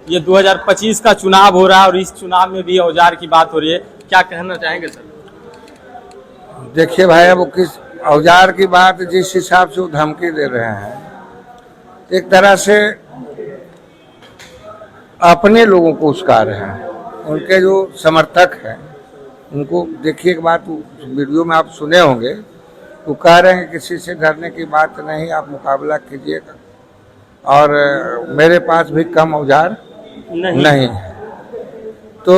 ये 2025 का चुनाव हो रहा है और इस चुनाव में भी औजार की बात हो रही है, क्या कहना चाहेंगे सर? देखिए भाई, अब किस औजार की बात, जिस हिसाब से वो धमकी दे रहे हैं, एक तरह से अपने लोगों को उस्का रहे हैं। उनके जो समर्थक हैं उनको देखिए, एक बात वीडियो में आप सुने होंगे, वो कह रहे हैं किसी से डरने की बात नहीं, आप मुकाबला कीजिएगा और मेरे पास भी कम औजार नहीं है। तो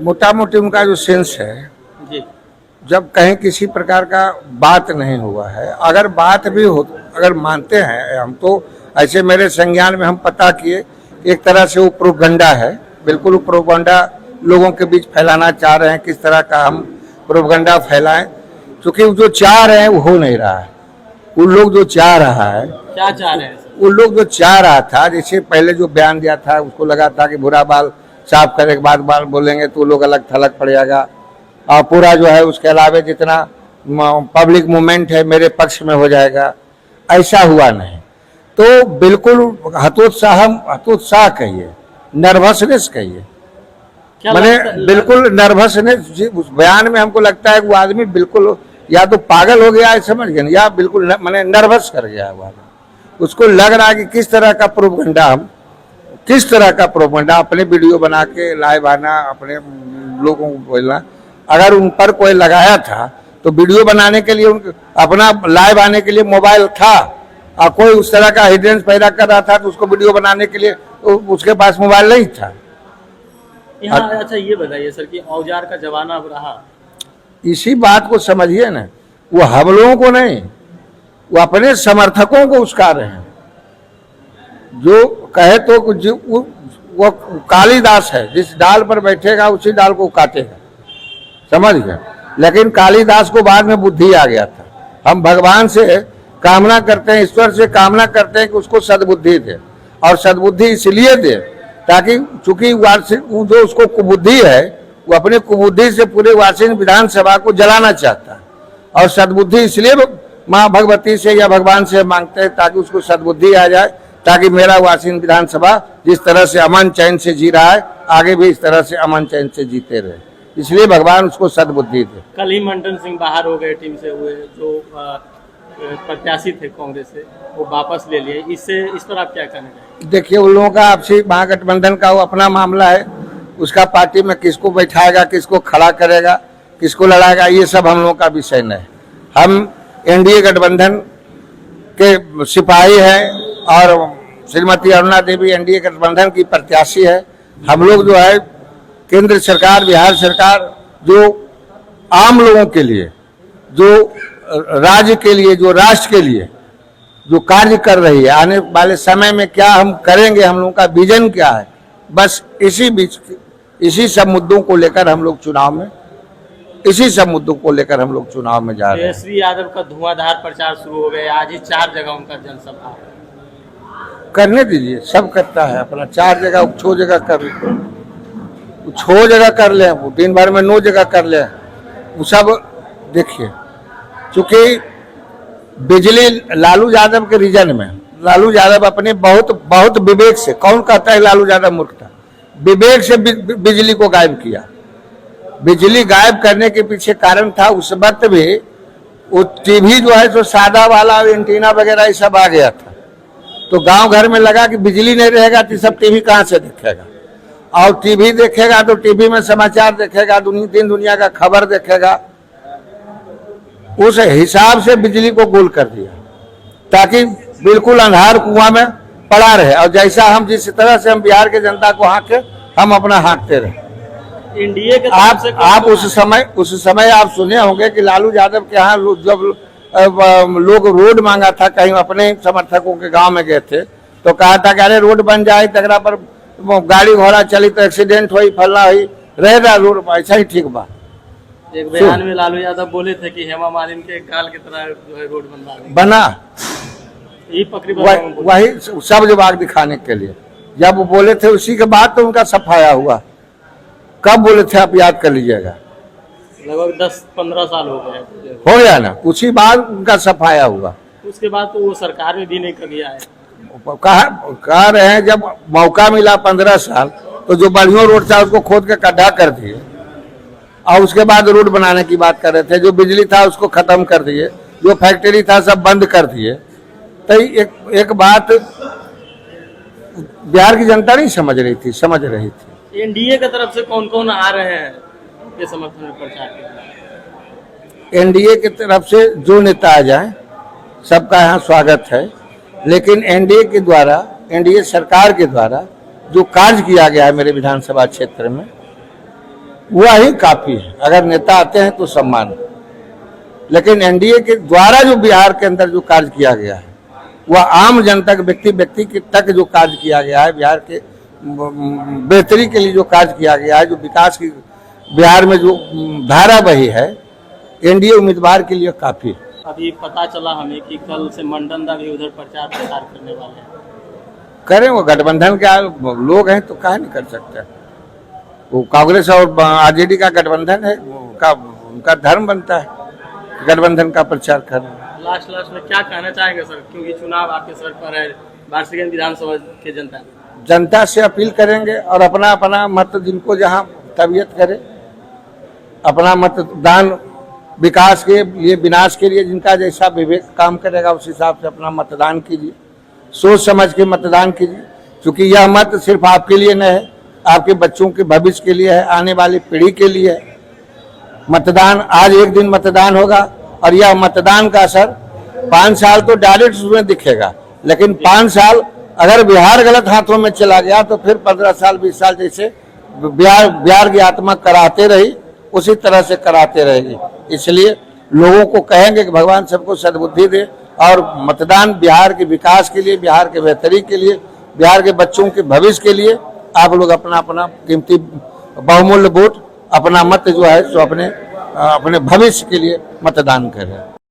मोटा मोटी उनका जो सेंस है जी, जब कहीं किसी प्रकार का बात नहीं हुआ है, अगर बात भी हो, अगर मानते हैं हम, तो ऐसे मेरे संज्ञान में हम पता किए, एक तरह से वो प्रोपगंडा है, बिल्कुल वो प्रोपगंडा लोगों के बीच फैलाना चाह रहे हैं। किस तरह का हम प्रोपगंडा फैलाएं, क्योंकि जो चाह रहे हैं वो हो नहीं रहा है। उन लोग जो चाह रहा है, क्या चाह रहे हैं? उन लोग जो चाह रहा था, जैसे पहले जो बयान दिया था, उसको लगा था कि बुरा बाल साफ करने के बाद बाल बोलेंगे तो लोग अलग थलग पड़ जाएगा, और पूरा जो है उसके अलावा जितना पब्लिक मूवमेंट है मेरे पक्ष में हो जाएगा। ऐसा हुआ नहीं। तो बिल्कुल हतोत्साह कहिए, नर्वसनेस कहिए, मैंने बिल्कुल नर्वसनेस। उस बयान में हमको लगता है वो आदमी बिल्कुल या तो पागल हो गया है, समझ गए, या बिल्कुल मैंने नर्वस कर गया है वो आदमी। उसको लग रहा है कि किस तरह का प्रोपगंडा अपने वीडियो बना के लाइव आना, अपने लोगों को बोलना। अगर उन पर कोई लगाया था तो वीडियो बनाने के लिए, अपना लाइव आने के लिए मोबाइल था, और कोई उस तरह का हिडेंस पैदा कर रहा था तो उसको वीडियो बनाने के लिए उसके पास मोबाइल नहीं था। यहाँ अच्छा ये बताइए सर कि औजार का जमाना अब रहा, इसी बात को समझिए ना, वो हम लोगों को नहीं, वो अपने समर्थकों को उस्का रहे हैं। जो कहे तो वो कालिदास है, जिस डाल पर बैठेगा उसी डाल को काटेगा, समझ गए। लेकिन कालिदास को बाद में बुद्धि आ गया था। हम भगवान से कामना करते हैं, ईश्वर से कामना करते हैं कि उसको सद्बुद्धि दे, और सद्बुद्धि इसलिए दे ताकि चूंकि जो उसको कुबुद्धि है, वो अपने कुबुद्धि से पूरे वासिन विधानसभा को जलाना चाहता है, और सद्बुद्धि इसलिए माँ भगवती से या भगवान से मांगते हैं ताकि उसको सद्बुद्धि आ जाए, ताकि मेरा वासिन विधानसभा जिस तरह से अमन चैन से जी रहा है, आगे भी इस तरह से अमन चैन से जीते रहे, इसलिए भगवान उसको सद्बुद्धि दे। कल ही मंटन सिंह बाहर हो गए टीम से, हुए जो प्रत्याशी थे कांग्रेस से, वो वापस ले लिए। इस पर आप क्या कहना चाहेंगे? देखिए, उन लोगों का आपसी महागठबंधन का वो अपना मामला है, उसका पार्टी में किसको बैठाएगा, किसको खड़ा करेगा, किसको लड़ाएगा, ये सब हम लोगों का विषय नहीं। हम एनडीए गठबंधन के सिपाही हैं, और श्रीमती अरुणा देवी एनडीए गठबंधन की प्रत्याशी है। हम लोग जो है केंद्र सरकार, बिहार सरकार जो आम लोगों के लिए, जो राज्य के लिए, जो राष्ट्र के लिए जो कार्य कर रही है, आने वाले समय में क्या हम करेंगे, हम लोगों का विजन क्या है, बस इसी सब मुद्दों को लेकर हम लोग चुनाव में जा रहे हैं। तेजस्वी यादव का धुआंधार प्रचार शुरू हो गया, आज ही 4 जगह उनका जनसभा। करने दीजिए, सब करता है अपना, 4 जगह 6 जगह कर ले, 6 जगह कर ले, वो दिन भर में 9 जगह कर ले, वो सब देखिए। चूंकि बिजली लालू यादव के रीजन में, लालू यादव अपने बहुत विवेक से, कौन कहता है लालू यादव मूर्ख था, विवेक से बिजली को गायब किया। बिजली गायब करने के पीछे कारण था, उस वक्त भी वो टीवी जो है तो सादा वाला एंटीना वगैरह ये सब आ गया था, तो गांव घर में लगा कि बिजली नहीं रहेगा तो सब टीवी कहां से देखेगा, और टीवी देखेगा तो टीवी में समाचार देखेगा, दिन दुनिया का खबर देखेगा। उस हिसाब से बिजली को गोल कर दिया ताकि बिल्कुल अंधार कुआं में पड़ा रहे, और जैसा हम जिस तरह से हम बिहार के जनता को हाँके, हम अपना हाँकते रहे। एनडीए के आप उस समय आप सुने होंगे कि लालू यादव के यहाँ जब लोग रोड मांगा था, कहीं अपने समर्थकों के गांव में गए थे तो कहा था कि अरे रोड बन जाए, तगड़ा पर गाड़ी घोड़ा चली तो एक्सीडेंट हुई, फलना हुई, रहेगा रोड, ऐसा ही ठीक बा। एक बयान में लालू यादव बोले थे कि हेमा मालिनी के गाल की तरह जो है रोड बना, यही पकड़ी वही सब जवाब दिखाने के लिए जब वो बोले थे, उसी के बाद तो उनका सफाया हुआ। कब बोले थे आप याद कर लीजिएगा, लगभग 10-15 साल हो गए हो गया ना, उसी बाद उनका सफाया हुआ। उसके बाद तो वो सरकार में भी नहीं कभी आए। कह रहे हैं जब मौका मिला 15 साल तो जो बढ़िया रोड था उसको खोद के गड्ढा कर दिए और उसके बाद रोड बनाने की बात कर रहे थे। जो बिजली था उसको खत्म कर दिए, जो फैक्ट्री था सब बंद कर दिए। तो एक बात बिहार की जनता नहीं समझ रही थी, समझ रही थी। एनडीए की तरफ से कौन कौन आ रहे हैं के समर्थन में प्रचार के लिए? एनडीए की तरफ से जो नेता आ जाए सबका यहाँ स्वागत है, लेकिन एनडीए के द्वारा, एनडीए सरकार के द्वारा जो कार्य किया गया है मेरे विधानसभा क्षेत्र में वह ही काफी है। अगर नेता आते हैं तो सम्मान, लेकिन एनडीए के द्वारा जो बिहार के अंदर जो कार्य किया गया है वह आम जनता के व्यक्ति के तक जो कार्य किया गया है, बिहार के बेहतरी के लिए जो कार्य किया गया है, जो विकास की बिहार में जो धारा बही है, एनडीए उम्मीदवार के लिए काफी है। अभी पता चला हमें कि कल से मंडन दा भी उधर प्रचार प्रसार करने वाले हैं। करें, वो गठबंधन के लोग हैं तो काहे नहीं कर सकते। वो कांग्रेस और आरजेडी का गठबंधन है, उनका धर्म बनता है गठबंधन का प्रचार करना। लास्ट में क्या कहना चाहेंगे सर, क्योंकि चुनाव आपके सर पर है, वार्षिक विधानसभा के जनता से अपील करेंगे और अपना मत जिनको जहां तबीयत करे, अपना मतदान विकास के लिए, विनाश के लिए जिनका जैसा विवेक काम करेगा उस हिसाब से अपना मतदान कीजिए, सोच समझ के मतदान कीजिए। क्योंकि यह मत सिर्फ आपके लिए नहीं है, आपके बच्चों के भविष्य के लिए है, आने वाली पीढ़ी के लिए है। मतदान आज एक दिन मतदान होगा और यह मतदान का असर 5 साल तो डायरेक्ट उसमें दिखेगा, लेकिन 5 साल अगर बिहार गलत हाथों में चला गया तो फिर 15 साल 20 साल जैसे बिहार की आत्मा कराते रही उसी तरह से कराते रहेगी। इसलिए लोगों को कहेंगे कि भगवान सबको सद्बुद्धि दे और मतदान बिहार के विकास के लिए, बिहार के बेहतरी के लिए, बिहार के बच्चों के भविष्य के लिए आप लोग अपना कीमती बहुमूल्य वोट, अपना मत जो है सो अपने भविष्य के लिए मतदान करें।